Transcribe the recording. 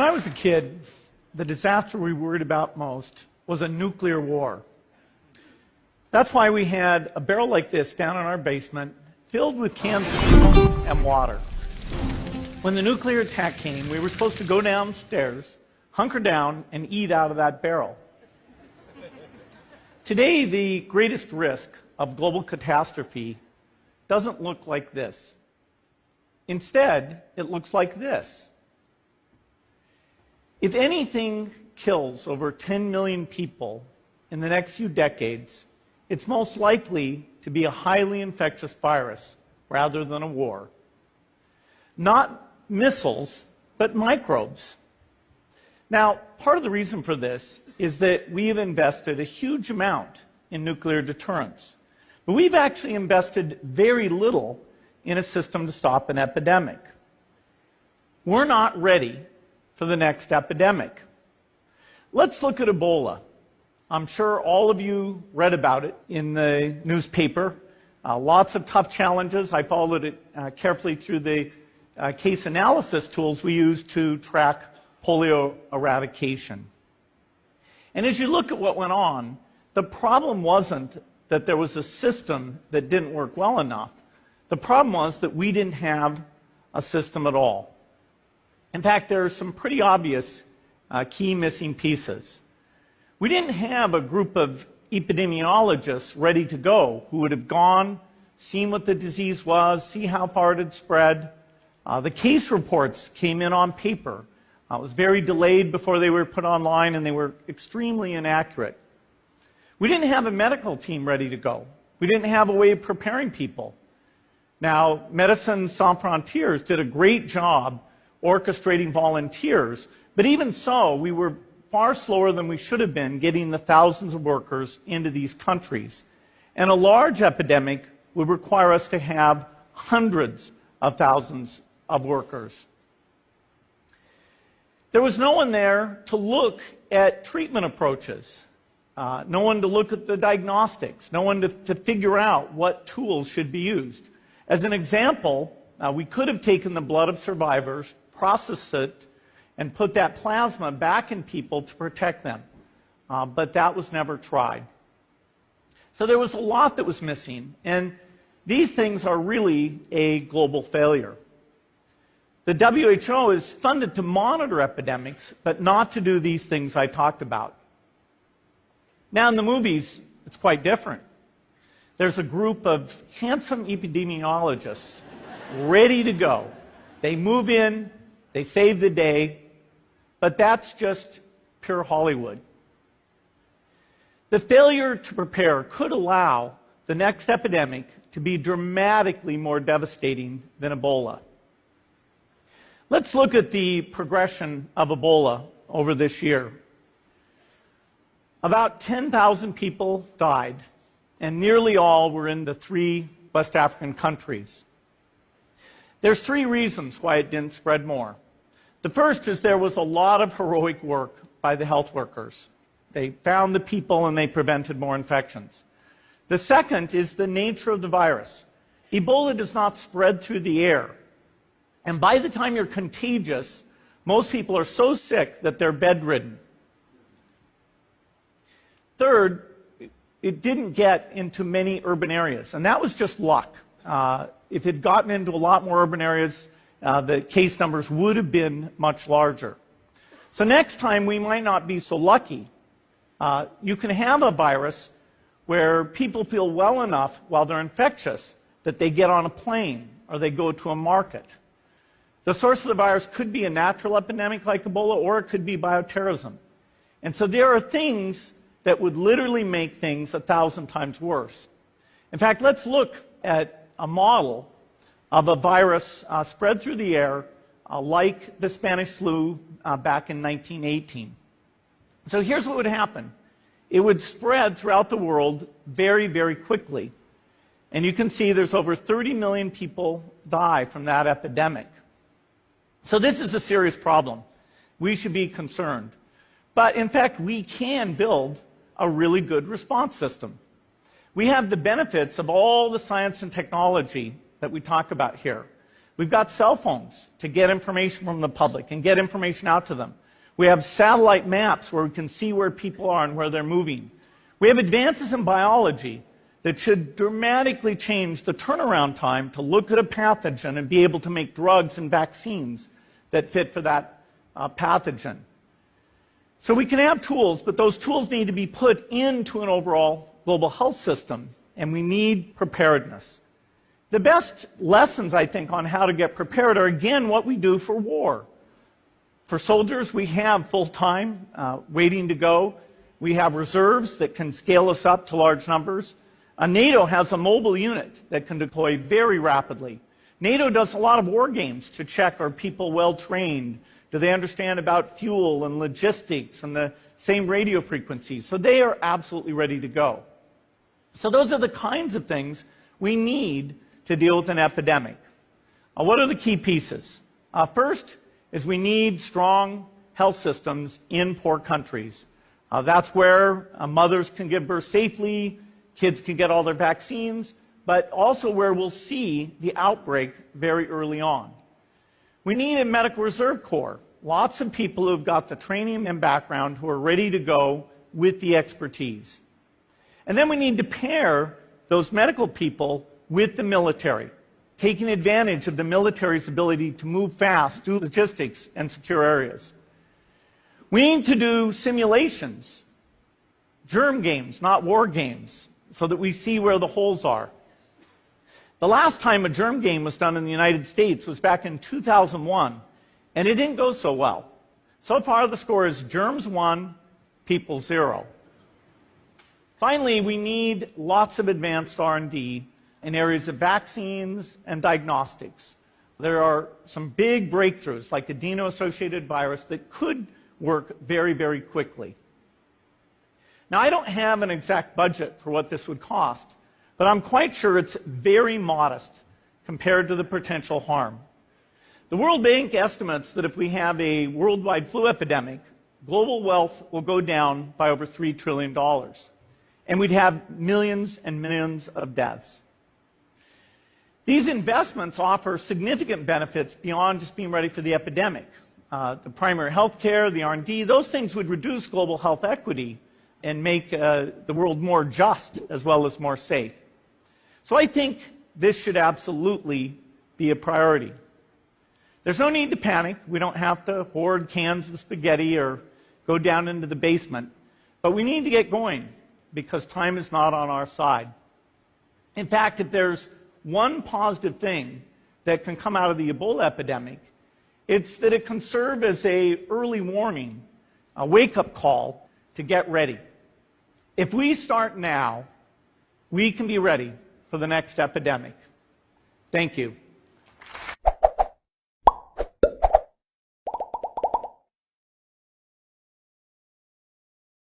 I was a kid, the disaster we worried about most was a nuclear war. That's why we had a barrel like this down in our basement filled with cans of Coke and water. When the nuclear attack came, we were supposed to go downstairs, hunker down, and eat out of that barrel. Today, the greatest risk of global catastrophe doesn't look like this. Instead, it looks like this. If anything kills over 10 million people in the next few decades, it's most likely to be a highly infectious virus rather than a war. Not missiles, but microbes. Now, part of the reason for this is that we have invested a huge amount in nuclear deterrence. But we've actually invested very little in a system to stop an epidemic. We're not ready for the next epidemic. Let's look at Ebola. I'm sure all of you read about it in the newspaper. Lots of tough challenges. I followed it carefully through the case analysis tools we use to track polio eradication. And as you look at what went on, the problem wasn't that there was a system that didn't work well enough. The problem was that we didn't have a system at all. In fact, there are some pretty obvious key missing pieces. We didn't have a group of epidemiologists ready to go who would have gone, seen what the disease was, see how far it had spread. The case reports came in on paper. It was very delayed before they were put online, and they were extremely inaccurate. We didn't have a medical team ready to go. We didn't have a way of preparing people. Now, Médecins Sans Frontières did a great job orchestrating volunteers, but even so, we were far slower than we should have been getting the thousands of workers into these countries. And a large epidemic would require us to have hundreds of thousands of workers. There was no one there to look at treatment approaches, no one to look at the diagnostics, no one to figure out what tools should be used. As an example, we could have taken the blood of survivors, processed it, and put that plasma back in people to protect them. But that was never tried. So there was a lot that was missing, and these things are really a global failure. The WHO is funded to monitor epidemics, but not to do these things I talked about. Now in the movies, it's quite different. There's a group of handsome epidemiologists ready to go. They move in, they save the day, but that's just pure Hollywood. The failure to prepare could allow the next epidemic to be dramatically more devastating than Ebola. Let's look at the progression of Ebola over this year. About 10,000 people died, and nearly all were in the 3 West African countries. There's 3 reasons why it didn't spread more. The first is there was a lot of heroic work by the health workers. They found the people and they prevented more infections. The second is the nature of the virus. Ebola does not spread through the air. And by the time you're contagious, most people are so sick that they're bedridden. Third, it didn't get into many urban areas, and that was just luck. If it had gotten into a lot more urban areas, the case numbers would have been much larger. So next time, we might not be so lucky. You can have a virus where people feel well enough while they're infectious that they get on a plane or they go to a market. The source of the virus could be a natural epidemic like Ebola, or it could be bioterrorism. And so there are things that would literally make things 1,000 times worse. In fact, let's look at a model of a virus spread through the air like the Spanish flu back in 1918. So here's what would happen. It would spread throughout the world very, very quickly. And you can see there's over 30 million people die from that epidemic. So this is a serious problem. We should be concerned. But in fact, we can build a really good response system. We have the benefits of all the science and technology that we talk about here. We've got cell phones to get information from the public and get information out to them. We have satellite maps where we can see where people are and where they're moving. We have advances in biology that should dramatically change the turnaround time to look at a pathogen and be able to make drugs and vaccines that fit for that pathogen. So we can have tools, but those tools need to be put into an overall global health system, and we need preparedness. The best lessons, I think, on how to get prepared are, again, what we do for war. For soldiers, we have full-time waiting to go. We have reserves that can scale us up to large numbers. NATO has a mobile unit that can deploy very rapidly. NATO does a lot of war games to check, are people well trained? Do they understand about fuel and logistics and the same radio frequencies? So they are absolutely ready to go. So those are the kinds of things we need to deal with an epidemic. What are the key pieces? First is we need strong health systems in poor countries. That's where mothers can give birth safely, kids can get all their vaccines, but also where we'll see the outbreak very early on. We need a medical reserve corps, lots of people who've got the training and background who are ready to go with the expertise. And then we need to pair those medical people with the military, taking advantage of the military's ability to move fast, do logistics, and secure areas. We need to do simulations, germ games, not war games, so that we see where the holes are. The last time a germ game was done in the United States was back in 2001, and it didn't go so well. So far, the score is germs 1, people 0. Finally, we need lots of advanced R&D in areas of vaccines and diagnostics. There are some big breakthroughs, like adeno-associated virus, that could work very, very quickly. Now, I don't have an exact budget for what this would cost, but I'm quite sure it's very modest compared to the potential harm. The World Bank estimates that if we have a worldwide flu epidemic, global wealth will go down by over $3 trillion, and we'd have millions and millions of deaths. These investments offer significant benefits beyond just being ready for the epidemic. The primary health care, the R&D, those things would reduce global health equity and make the world more just as well as more safe. So I think this should absolutely be a priority. There's no need to panic. We don't have to hoard cans of spaghetti or go down into the basement. But we need to get going because time is not on our side. In fact, if there's one positive thing that can come out of the Ebola epidemic, it's that it can serve as an early warning, a wake-up call to get ready. If we start now, we can be ready for the next epidemic. Thank you.